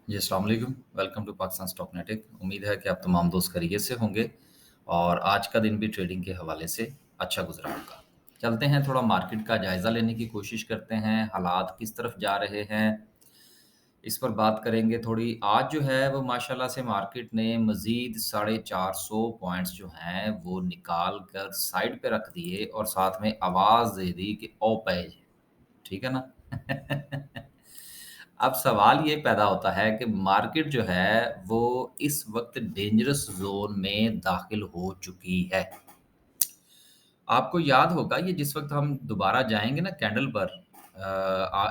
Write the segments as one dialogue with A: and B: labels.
A: जी, अस्सलाम वालेकुम। Welcome to Pakistan stock नेटिक। उम्मीद है कि आप तमाम दोस्त खैरियत से होंगे और आज का दिन भी ट्रेडिंग के हवाले से अच्छा गुज़रा होगा। चलते हैं थोड़ा मार्केट का जायज़ा लेने की कोशिश करते हैं, हालात किस तरफ जा रहे हैं, इस पर बात करेंगे थोड़ी। आज जो है वो माशाल्लाह से मार्केट ने मज़ीद 450 पॉइंट्स जो हैं वो निकाल कर साइड पे रख दिए और साथ में आवाज़ दे दी कि ओ पेज, ठीक है ना? अब सवाल ये पैदा होता है कि मार्केट जो है वो इस वक़्त डेंजरस ज़ोन में दाखिल हो चुकी है। आपको याद होगा ये जिस वक़्त हम दोबारा जाएँगे ना कैंडल पर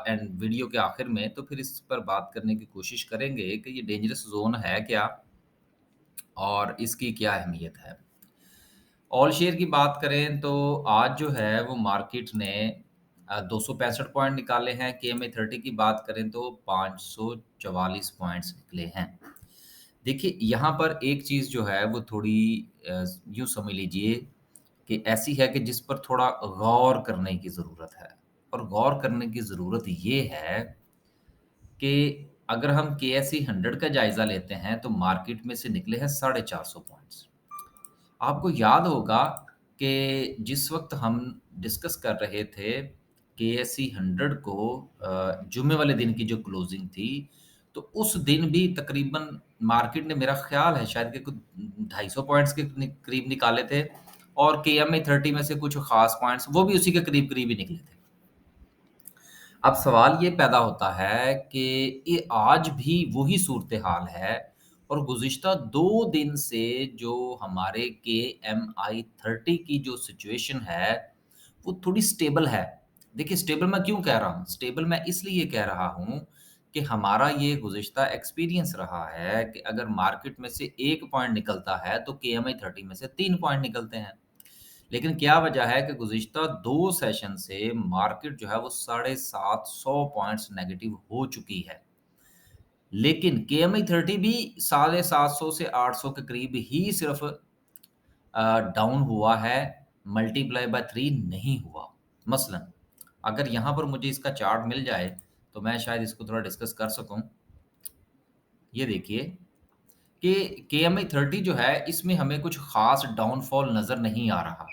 A: एंड वीडियो के आखिर में तो फिर इस पर बात करने की कोशिश करेंगे कि ये डेंजरस ज़ोन है क्या और इसकी क्या अहमियत है। ऑल शेयर की बात करें तो आज जो है वो मार्केट ने 265 पॉइंट निकाले हैं। केएमए 30 की बात करें तो 544 पॉइंट्स निकले हैं। देखिए यहाँ पर एक चीज़ जो है वो थोड़ी यूँ समझ लीजिए कि ऐसी है कि जिस पर थोड़ा गौर करने की ज़रूरत है। और गौर करने की ज़रूरत ये है कि अगर हम केएसई 100 का जायज़ा लेते हैं तो मार्केट में से निकले हैं 450 पॉइंट्स। आपको याद होगा कि जिस वक़्त हम डिस्कस कर रहे थे केएसई 100 को जुम्मे वाले दिन की जो क्लोज़िंग थी, तो उस दिन भी तकरीबन मार्केट ने मेरा ख़्याल है शायद कि कुछ 250 पॉइंट्स के करीब निकाले थे और केएमए 30 में से कुछ ख़ास पॉइंट्स वो भी उसी के करीब-करीब ही निकले थे। अब सवाल ये पैदा होता है कि ये आज भी वही सूरत-ए-हाल है और गुज़िश्ता 2 दिन से जो हमारे केएमआई 30 की जो सिचुएशन है, वो थोड़ी स्टेबल है। देखिए स्टेबल मैं क्यों कह रहा हूँ? स्टेबल मैं इसलिए कह रहा हूँ कि हमारा ये गुज़िश्ता एक्सपीरियंस रहा है कि अगर मार्केट में से 1 पॉइंट निकलता है, तो केएमआई 30 में से 3 पॉइंट निकलते हैं। लेकिन क्या वजह है कि गुज़िश्ता 2 सेशन से मार्केट जो है वो 750 पॉइंट्स नेगेटिव हो चुकी है। लेकिन केएमई 30 भी 750 से 800 के करीब ही सिर्फ़ डाउन हुआ है, मल्टीप्लाई बाय 3 नहीं हुआ। मसलन अगर यहाँ पर मुझे इसका चार्ट मिल जाए, तो मैं शायद इसको थोड़ा डिस्कस कर सकूँ। ये देखिए कि केएमई 30 जो है, इसमें हमें कुछ ख़ास डाउनफॉल नज़र नहीं आ रहा।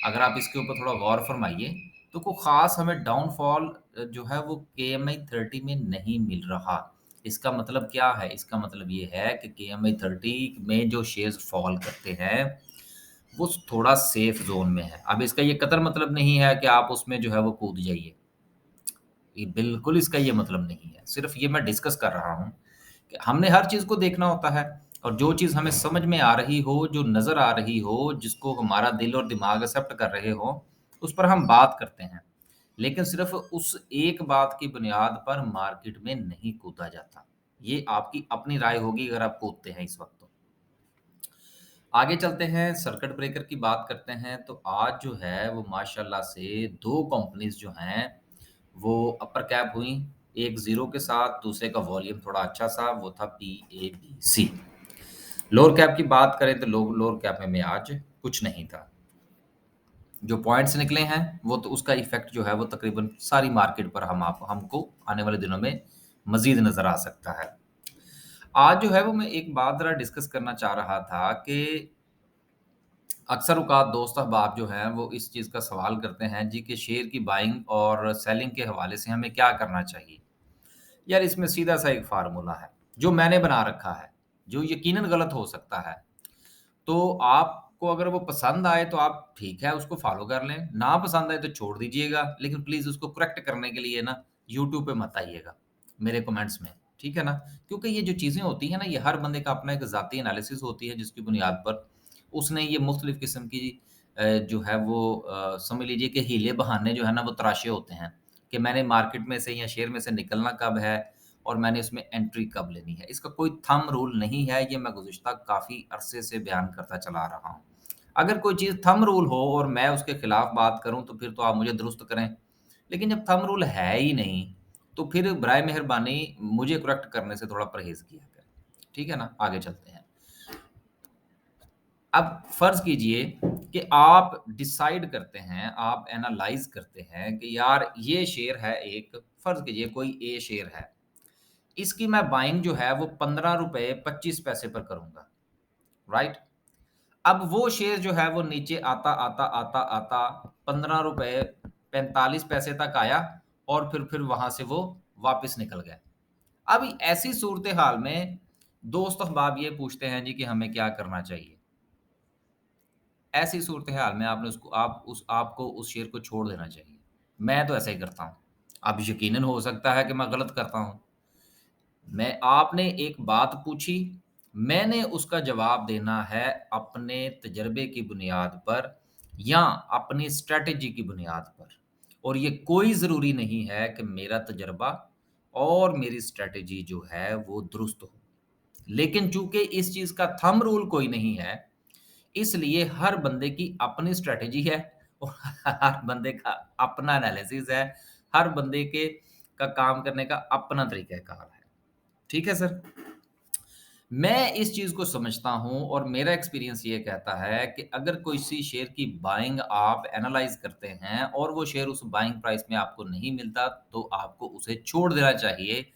A: अगर आप इसके ऊपर थोड़ा गौर फरमाइए, तो कोई ख़ास हमें डाउनफॉल जो है वो केएमआई 30 में नहीं मिल रहा। इसका मतलब क्या है? इसका मतलब ये है कि केएमआई 30 में जो शेयर्स फ़ॉल करते हैं, वो थोड़ा सेफ़ ज़ोन में है। अब इसका ये कतई मतलब नहीं है कि आप उसमें जो है वो कूद जाइए। ये बिल्कुल इसका ये मतलब नहीं है। सिर्फ़ ये मैं डिस्कस कर रहा हूँ कि हमने हर चीज़ को देखना होता है और जो चीज़ हमें समझ में आ रही हो, जो नज़र आ रही हो, जिसको हमारा दिल और दिमाग एक्सेप्ट कर रहे हों, उस पर हम बात करते हैं। लेकिन सिर्फ़ उस एक बात की बुनियाद पर मार्केट में नहीं कूदा जाता। ये आपकी अपनी राय होगी अगर आप कूदते हैं इस वक़्त तो। आगे चलते हैं, सर्किट ब्रेकर की बात करते हैं, तो आज जो है वो माशाल्लाह से 2 कंपनीज़ जो हैं, वो अपर कैप हुई। एक ज़ीरो के साथ, दूसरे का वॉल्यूम थोड़ा अच्छा-सा, वो था पीएबीसी। लोअर कैप की बात करें तो लोअर कैप में आज कुछ नहीं था। जो पॉइंट्स निकले हैं, वो तो उसका इफ़ेक्ट जो है वो तकरीबन सारी मार्केट पर हमको आने वाले दिनों में मज़ीद नज़र आ सकता है। आज जो है वो मैं एक बात ज़रा डिस्कस करना चाह रहा था कि अक्सर औक़ात दोस्त अहबाब जो हैं वो इस चीज़ का सवाल करते हैं जी कि शेयर की बाइंग और सेलिंग के हवाले से हमें क्या करना चाहिए? यार इसमें सीधा-सा एक फ़ॉर्मूला है, जो मैंने बना रखा है, जो यकीनन गलत हो सकता है। तो आपको अगर वो पसंद आए तो आप ठीक है उसको फ़ॉलो कर लें, ना पसंद आए तो छोड़ दीजिएगा, लेकिन प्लीज़ उसको करेक्ट करने के लिए ना यूट्यूब पे मत आइएगा, मेरे कमेंट्स में, ठीक है ना? क्योंकि ये जो चीज़ें होती हैं ना, ये हर बंदे का अपना एक ज़ाती एनालिसिस होती है जिसकी बुनियाद पर उसने ये मुख्तलिफ़ किस्म की जो है वो समझ लीजिए कि हीले-बहाने जो है ना वो तराशे होते हैं, कि मैंने मार्केट में से या शेयर में से निकलना कब है और मैंने इसमें एंट्री कब लेनी है। इसका कोई थंब रूल नहीं है, ये मैं गुज़िश्ता काफ़ी अरसे से बयान करता चला आ रहा हूँ। अगर कोई चीज़ थंब रूल हो और मैं उसके खिलाफ बात करूँ तो फिर तो आप मुझे दुरुस्त करें। लेकिन जब थंब रूल है ही नहीं, तो फिर बराए मेहरबानी मुझे करेक्ट करने से थोड़ा परहेज़ किया करें। ठीक है ना? आगे चलते हैं। अब फ़र्ज़ कीजिए कि आप डिसाइड करते हैं, आप एनालाइज़ करते हैं कि यार ये शेयर है एक फ़र्ज़ कीजिए कोई ए शेयर है। इसकी मैं बाइंग जो है वो ₹15.25 पर करूँगा, राइट? अब वो शेयर जो है वो नीचे आता ₹15.45 तक आया और फिर वहाँ से वो वापस निकल गया। अब ऐसी सूरत-ए-हाल में दोस्त अहबाब ये पूछते हैं जी कि हमें क्या करना चाहिए? ऐसी सूरत-ए-हाल में आपको उस शेयर को छोड़ देना चाहिए। मैं तो ऐसा ही करता हूँ। अब यकीनन हो सकता है कि मैं गलत करता हूँ। मैं आपने एक बात पूछी, मैंने उसका जवाब देना है अपने तजर्बे की बुनियाद पर या अपनी स्ट्रैटेजी की बुनियाद पर। और ये कोई ज़रूरी नहीं है कि मेरा तजर्बा और मेरी स्ट्रैटेजी जो है वो दुरुस्त हो। लेकिन चूँकि इस चीज़ का थंब रूल कोई नहीं है, इसलिए हर बंदे की अपनी स्ट्रैटेजी है और हर बंदे का अपना एनालिसिस है, हर बंदे के का काम करने का अपना तरीक़ा-कार है। ठीक है सर? मैं इस चीज़ को समझता हूँ और मेरा एक्सपीरियंस ये कहता है कि अगर किसी शेयर की बाइंग आप एनालाइज़ करते हैं और वो शेयर उस बाइंग प्राइस में आपको नहीं मिलता, तो आपको उसे छोड़ देना चाहिए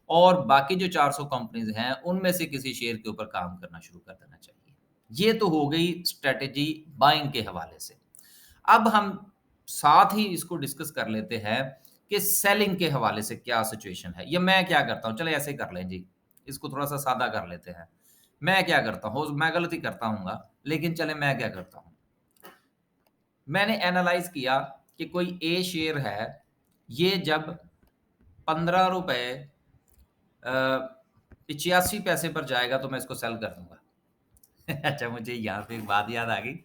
A: और बाकी जो 400 कंपनीज़ हैं, उनमें से किसी शेयर के ऊपर काम करना शुरू कर देना चाहिए। ये तो हो गई स्ट्रैटेजी बाइंग के हवाले से। अब हम साथ ही इसको डिस्कस कर लेते हैं कि सेलिंग के हवाले से क्या सिचुएशन है, या मैं क्या करता हूँ? चलिए ऐसे ही कर लें जी, इसको थोड़ा-सा सादा कर लेते हैं। मैं क्या करता हूँ, मैं गलती करता हूँगा, लेकिन चलें मैं क्या करता हूँ? मैंने एनालाइज़ किया कि कोई ए शेयर है, ये जब ₹15 85 पर जाएगा तो मैं इसको सेल कर दूँगा। अच्छा, मुझे यहाँ पे एक बात याद आ गई।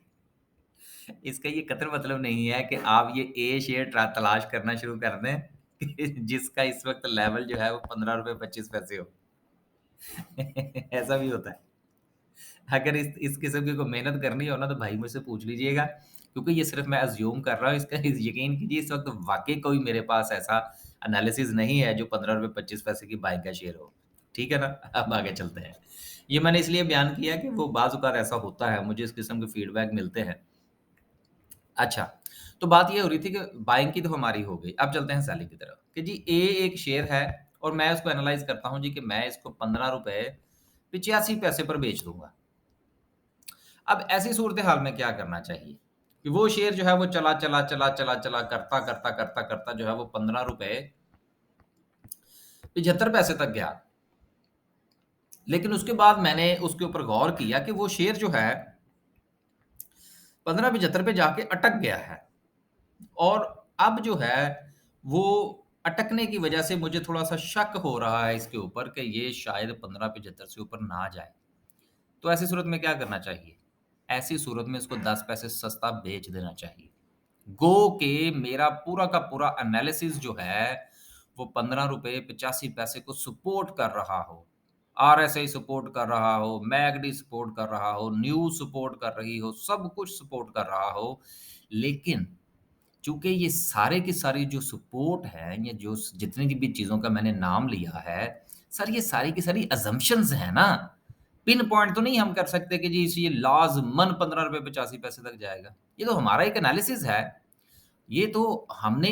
A: इसका ये कतई मतलब नहीं है कि आप ये ए शेयर तलाश करना शुरू कर दें जिसका इस वक़्त लेवल जो है वो ₹15.25 हो। ऐसा भी होता है। अगर इस किस्म की कोई मेहनत करनी हो ना तो भाई मुझसे पूछ लीजिएगा, क्योंकि ये सिर्फ़ मैं अज़्यूम कर रहा हूँ, इसका यकीन कीजिए इस वक़्त वाक़ई कोई मेरे पास ऐसा एनालिसिस नहीं है जो ₹15.25 की बाइंग का शेयर हो। ठीक है ना? अब आगे चलते हैं। ये मैंने इसलिए बयान किया कि वो बाज़ औक़ात ऐसा होता है, मुझे इस किस्म के फीडबैक मिलते हैं। अच्छा, तो बात ये हो रही थी कि बाइंग की तो हमारी हो गई। अब चलते हैं सेलिंग की तरफ कि जी ए एक शेयर है और मैं उसको एनालाइज़ करता हूँ जी कि मैं इसको ₹15.85 पर बेच दूँगा। अब ऐसी सूरत-ए-हाल में क्या करना चाहिए? कि वो शेयर जो है वो चला, करता जो है वो ₹15.75 तक गया। लेकिन उसके बाद मैंने उसके ऊपर गौर किया कि वो शेयर जो है 15.75 पे जाके अटक गया है। और अब जो है, वो अटकने की वजह से मुझे थोड़ा-सा शक हो रहा है इसके ऊपर कि ये शायद 15.75 से ऊपर ना जाए। तो ऐसी सूरत में क्या करना चाहिए? ऐसी सूरत में इसको 10 पैसे सस्ता बेच देना चाहिए। गो के मेरा पूरा का पूरा एनालिसिस जो है, वो ₹15.85 को सपोर्ट कर रहा हो। आरएसआई सपोर्ट कर रहा हो, मैकडी सपोर्ट कर रहा हो, न्यूज़ सपोर्ट कर रही हो, सब कुछ सपोर्ट कर रहा हो। लेकिन चूँकि ये सारे की सारी जो सपोर्ट है, ये जो जितनी भी चीज़ों का मैंने नाम लिया है, सर ये सारी की सारी असम्पशन्स हैं ना। पिन पॉइंट तो नहीं हम कर सकते कि जी ये लाज़मन ₹15.85 तक जाएगा। ये तो हमारा एक एनालिसिस है। ये तो हमने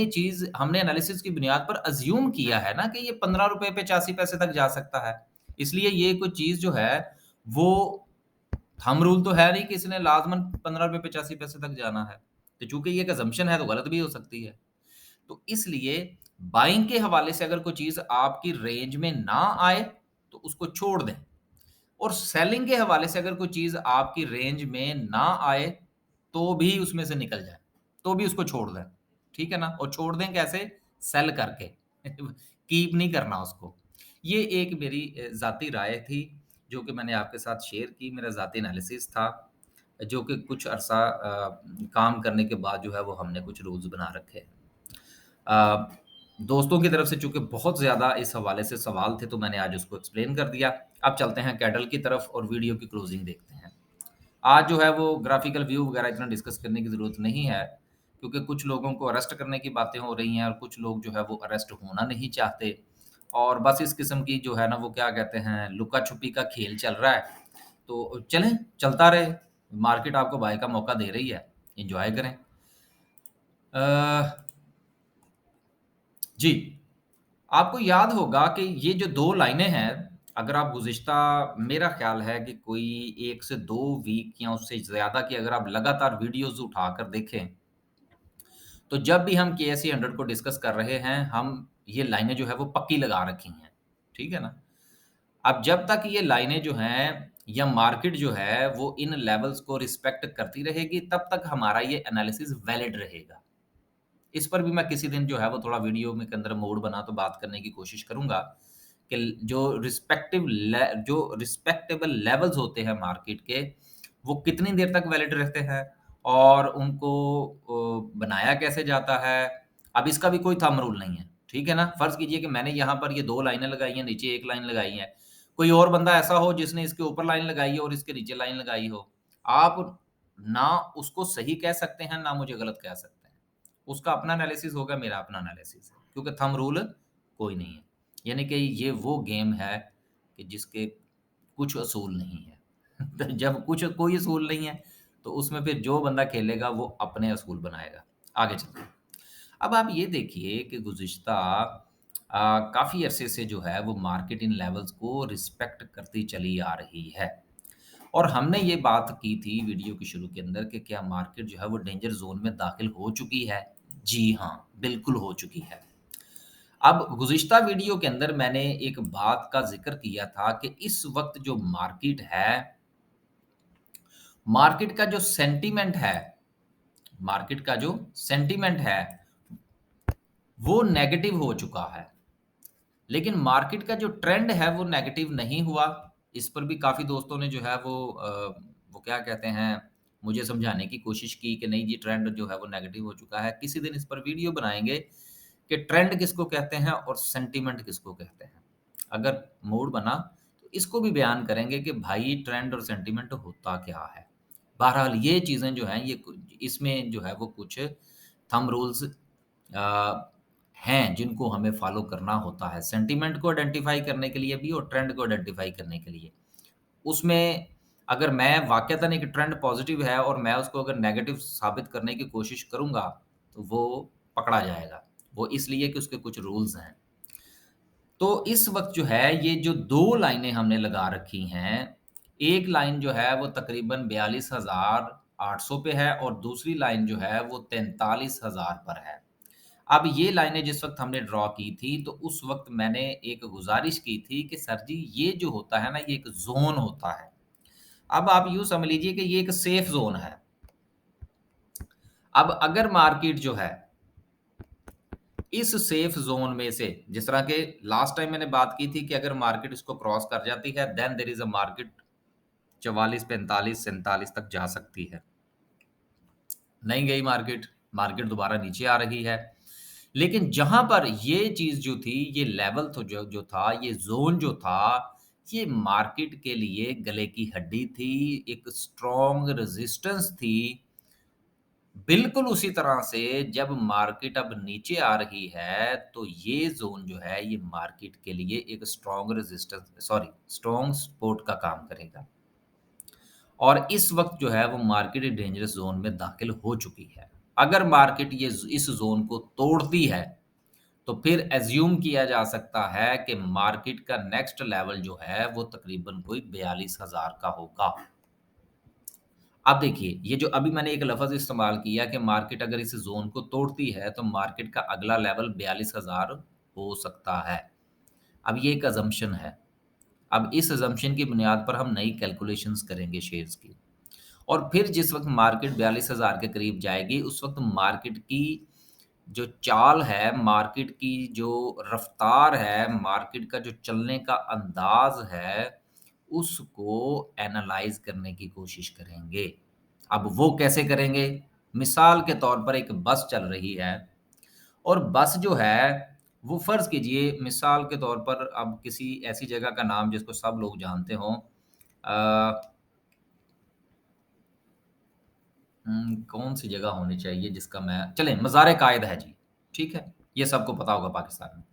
A: एनालिसिस की बुनियाद पर अज़्यूम किया है ना कि ये ₹15.85 तक जा सकता है। इसलिए ये कोई चीज़ जो है, वो थंब रूल तो है नहीं कि इसने लाज़मन ₹15.85 तक जाना है। तो चूँकि ये एक असम्पशन है तो गलत भी हो सकती है। तो इसलिए बाइंग के हवाले से अगर कोई चीज़ आपकी रेंज में ना आए, तो उसको छोड़ दें। और सेलिंग के हवाले से अगर कोई चीज़ आपकी रेंज में ना आए, तो भी उसमें से निकल जाए, तो भी उसको छोड़ दें। ठीक है ना? और छोड़ दें कैसे? सेल करके। कीप नहीं करना उसको। ये एक मेरी ज़ाती राय थी, जो कि मैंने आपके साथ शेयर की, मेरा ज़ाती एनालिसिस था, जो कि कुछ अरसा काम करने के बाद जो है वो हमने कुछ रूल्स बना रखे हैं। अ, दोस्तों की तरफ से चूँकि बहुत ज़्यादा इस हवाले से सवाल थे, तो मैंने आज उसको एक्सप्लेन कर दिया। अब चलते हैं कैटल की तरफ और वीडियो की क्लोजिंग देखते हैं। आज जो है वो ग्राफ़िकल व्यू वगैरह इतना डिस्कस करने की ज़रूरत नहीं है, क्योंकि कुछ लोगों को अरेस्ट करने की बातें हो रही हैं और कुछ लोग जो है वो अरेस्ट होना नहीं चाहते। और बस इस किस्म की जो है ना वो क्या कहते हैं, लुका-छुपी का खेल चल रहा है। तो चलें, चलता रहे। मार्केट आपको बाय का मौका दे रही है, एन्जॉय करें। अ, जी। आपको याद होगा कि ये जो 2 लाइनें हैं, अगर आप गुज़िश्ता मेरा ख़्याल है कि कोई 1 से 2 वीक या उससे ज़्यादा की अगर आप लगातार वीडियोज़ उठाकर देखें, तो जब भी हम केएसई 100 को डिस्कस कर रहे हैं, हम ये लाइनें जो है वो पक्की लगा रखी हैं, ठीक है ना? अब जब तक ये लाइनें जो हैं या मार्केट जो है वो इन लेवल्स को रिस्पेक्ट करती रहेगी, तब तक हमारा ये एनालिसिस वैलिड रहेगा। इस पर भी मैं किसी दिन जो है वो थोड़ा वीडियो में के अंदर मोड बना तो बात करने की कोशिश करूँगा कि जो रिस्पेक्टेबल लेवल्स होते हैं मार्केट के, वो कितनी देर तक वैलिड रहते हैं और उनको बनाया कैसे जाता है। अब इसका भी कोई थंब रूल नहीं है, ठीक है ना? फ़र्ज़ कीजिए कि मैंने यहाँ पर ये 2 लाइनें लगाई हैं, नीचे 1 लाइन लगाई है। कोई और बंदा ऐसा हो जिसने इसके ऊपर लाइन लगाई हो और इसके नीचे लाइन लगाई हो। आप ना उसको सही कह सकते हैं, ना मुझे गलत कह सकते हैं। उसका अपना एनालिसिस होगा, मेरा अपना एनालिसिस है, क्योंकि थंब रूल कोई नहीं है। यानी कि ये वो गेम है कि जिसके कुछ असूल नहीं है। तो जब कुछ कोई असूल नहीं है, तो उसमें फिर जो बंदा खेलेगा वो अपने असूल बनाएगा। आगे चलते हैं। अब आप ये देखिए कि गुज़िश्ता काफ़ी अरसे से जो है वो मार्केट इन लेवल्स को रिस्पेक्ट करती चली आ रही है। और हमने ये बात की थी वीडियो के शुरू के अंदर कि क्या मार्केट जो है वो डेंजर ज़ोन में दाखिल हो चुकी है? जी हाँ, बिल्कुल हो चुकी है। अब गुज़िश्ता वीडियो के अंदर मैंने एक बात का ज़िक्र किया था कि इस वक़्त जो मार्केट का जो सेंटीमेंट है मार्केट का जो सेंटीमेंट है, वो नेगेटिव हो चुका है। लेकिन मार्केट का जो ट्रेंड है वो नेगेटिव नहीं हुआ। इस पर भी काफ़ी दोस्तों ने जो है वो क्या कहते हैं, मुझे समझाने की कोशिश की कि नहीं जी ट्रेंड जो है वो नेगेटिव हो चुका है। किसी दिन इस पर वीडियो बनाएँगे कि ट्रेंड किसको कहते हैं और सेंटीमेंट किसको कहते हैं। अगर मूड बना तो इसको भी बयान करेंगे कि भाई ट्रेंड और सेंटीमेंट होता क्या है। बहरहाल ये चीज़ें जो हैं ये इसमें जो है वो कुछ थंब रूल्स हैं जिनको हमें फ़ॉलो करना होता है। सेंटीमेंट को आइडेंटिफ़ाई करने के लिए भी और ट्रेंड को आइडेंटिफ़ाई करने के लिए। उसमें अगर मैं वाक़यतन एक ट्रेंड पॉज़िटिव है और मैं उसको अगर नेगेटिव साबित करने की कोशिश करूँगा, तो वो पकड़ा जाएगा। वो इसलिए कि उसके कुछ रूल्स हैं। तो इस वक़्त जो है ये जो 2 लाइनें हमने लगा रखी हैं, एक लाइन जो है वो तकरीबन 42,800 पे है और दूसरी लाइन जो है वो 43,000 पर है। अब ये लाइनें जिस वक़्त हमने ड्रॉ की थी, तो उस वक़्त मैंने एक गुज़ारिश की थी कि सर जी ये जो होता है ना, ये एक ज़ोन होता है। अब आप यूँ समझ लीजिए कि ये एक सेफ ज़ोन है। अब अगर मार्केट जो है, इस सेफ ज़ोन में से जिस तरह के लास्ट टाइम मैंने बात की थी कि अगर मार्केट इसको क्रॉस कर जाती है, then there is a market 44, 45, 47 तक जा सकती है। नहीं गई मार्केट, मार्केट दोबारा नीचे आ रही है। लेकिन जहाँ पर ये चीज़ जो थी, ये लेवल तो जो जो था, ये ज़ोन जो था, ये मार्केट के लिए गले की हड्डी थी, एक स्ट्रॉन्ग रेज़िस्टेंस थी। बिल्कुल उसी तरह से जब मार्केट अब नीचे आ रही है, तो ये ज़ोन जो है, ये मार्केट के लिए एक स्ट्रॉन्ग सपोर्ट का काम करेगा। और इस वक़्त जो है वो मार्केट डेंजरस ज़ोन में दाखिल हो चुकी है। अगर मार्केट इस ज़ोन को तोड़ती है, तो फिर अज़्यूम किया जा सकता है कि मार्केट का नेक्स्ट लेवल जो है वो तकरीबन कोई 42,000 का होगा। अब देखिए, ये जो अभी मैंने एक लफ़्ज़ इस्तेमाल किया कि मार्केट अगर इस ज़ोन को तोड़ती है, तो मार्केट का अगला लेवल 42,000 हो सकता है। अब ये एक असम्पशन है। अब इस असम्पशन की बुनियाद पर हम नई कैलकुलेशंस करेंगे शेयर्स की। और फिर जिस वक़्त मार्केट 42,000 के करीब जाएगी, उस वक़्त मार्केट की जो चाल है, मार्केट की जो रफ़्तार है, मार्केट का जो चलने का अंदाज़ है, उसको एनालाइज़ करने की कोशिश करेंगे। अब वो कैसे करेंगे? मिसाल के तौर पर एक बस चल रही है और बस जो है, वो फ़र्ज़ कीजिए मिसाल के तौर पर अब किसी ऐसी जगह का नाम जिसको सब लोग जानते हों कौन-सी जगह होनी चाहिए जिसका मैं चलें मज़ार-ए-कायद है जी, ठीक है? ये सबको पता होगा पाकिस्तान में।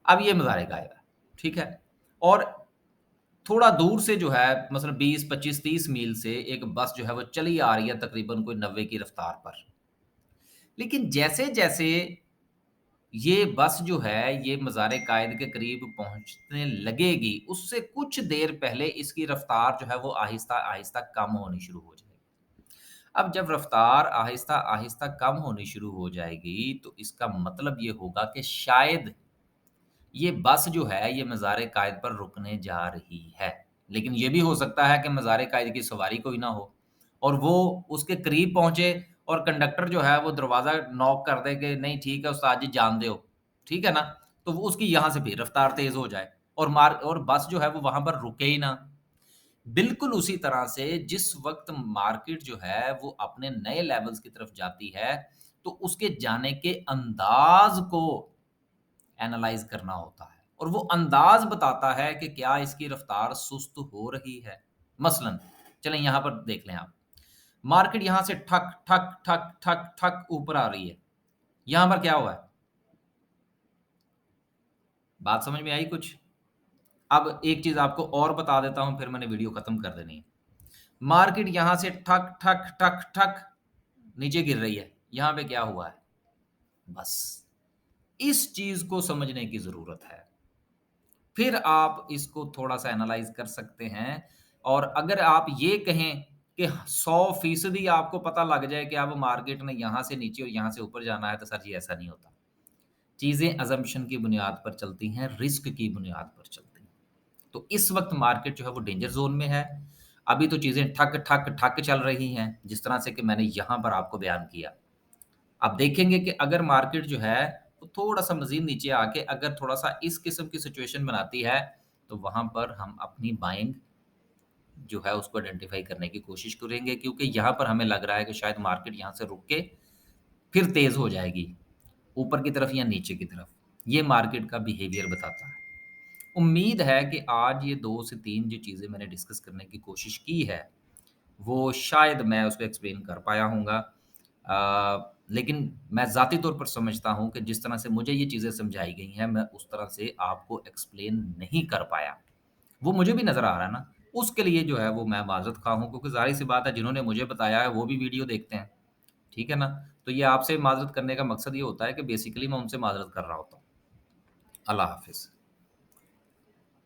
A: अब ये मज़ार-ए-कायद है, ठीक है? और थोड़ा दूर से जो है मसलन 20, 25, 30 मील से एक बस जो है वो चली आ रही है तकरीबन कोई 90 की रफ़्तार पर। लेकिन जैसे-जैसे ये बस जो है, ये मज़ार-ए-कायद के करीब पहुँचने लगेगी, उससे कुछ देर पहले इसकी रफ़्तार जो है वो आहिस्ता-आहिस्ता कम होनी शुरू हो जाएगी। अब जब रफ़्तार आहिस्ता-आहिस्ता कम होनी शुरू हो जाएगी, तो इसका मतलब ये होगा कि शायद ये बस जो है, ये मज़ार-ए-कायद पर रुकने जा रही है। लेकिन ये भी हो सकता है कि मज़ार-ए-कायद की सवारी कोई ना हो और वो उसके करीब पहुँचे और कंडक्टर जो है, वो दरवाज़ा नॉक कर दे कि नहीं ठीक है उस्ताद जी जान दो, ठीक है ना? तो वो उसकी यहाँ से फिर रफ़्तार तेज़ हो जाए और बस जो है वो वहाँ पर रुके ही ना। बिल्कुल उसी तरह से जिस वक़्त मार्केट जो है, वो अपने नए लेवल्स की तरफ जाती है, तो उसके जाने के अंदाज़ को एनालाइज़ करना होता है और वो अंदाज़ बताता है कि क्या इसकी रफ़्तार सुस्त हो रही है। मसलन चलें यहाँ पर देख लें आप, मार्केट यहाँ से ठक, ठक, ठक, ठक, ठक ऊपर आ रही है। यहाँ पर क्या हुआ है? बात समझ में आई कुछ? अब एक चीज़ आपको और बता देता हूँ, फिर मैंने वीडियो खत्म कर देनी है। मार्केट यहाँ से ठक, ठक, ठक, ठक नीचे गिर रही है। यहाँ पे क्या हुआ है? बस, इस चीज़ को समझने की ज़रूरत है। फिर आप इसको थोड़ा-सा एनालाइज़ कर सकते हैं और अगर आप ये कहें कि 100% आपको पता लग जाए कि अब मार्केट ने यहाँ से नीचे और यहाँ से ऊपर जाना है, तो सर जी ऐसा नहीं होता। चीज़ें असम्पशन की बुनियाद पर चलती हैं, रिस्क की बुनियाद पर चलती हैं। तो इस वक़्त मार्केट जो है वो डेंजर ज़ोन में है। अभी तो चीज़ें ठक, ठक, ठक चल रही हैं, जिस तरह से कि मैंने यहाँ पर आपको बयान किया। आप देखेंगे कि अगर मार्केट जो है, वो थोड़ा-सा मज़ीद नीचे आके अगर थोड़ा-सा इस किस्म की सिचुएशन बनाती है, तो वहाँ पर हम अपनी बाइंग जो है उसको आइडेंटिफ़ाई करने की कोशिश करेंगे क्योंकि यहाँ पर हमें लग रहा है कि शायद मार्केट यहाँ से रुक के फिर तेज़ हो जाएगी, ऊपर की तरफ या नीचे की तरफ। ये मार्केट का बिहेवियर बताता है। उम्मीद है कि आज ये 2 से 3 जो चीज़ें मैंने डिस्कस करने की कोशिश की है, वो शायद मैं उसको एक्सप्लेन कर पाया हूँगा। लेकिन मैं ज़ाती तौर पर समझता हूँ कि जिस तरह से मुझे ये चीज़ें समझाई गई हैं, मैं उस तरह से आपको एक्सप्लेन नहीं कर पाया। वो मुझे भी नज़र आ रहा है ना, उसके लिए जो है वो मैं माज़रत ख़्वाह हूँ क्योंकि ज़ाहिर-सी बात है जिन्होंने मुझे बताया है वो भी वीडियो देखते हैं, ठीक है ना? तो ये आपसे माज़रत करने का मकसद ये होता है कि बेसिकली मैं उनसे माज़रत कर रहा होता हूँ। अल्लाह हाफ़िज़।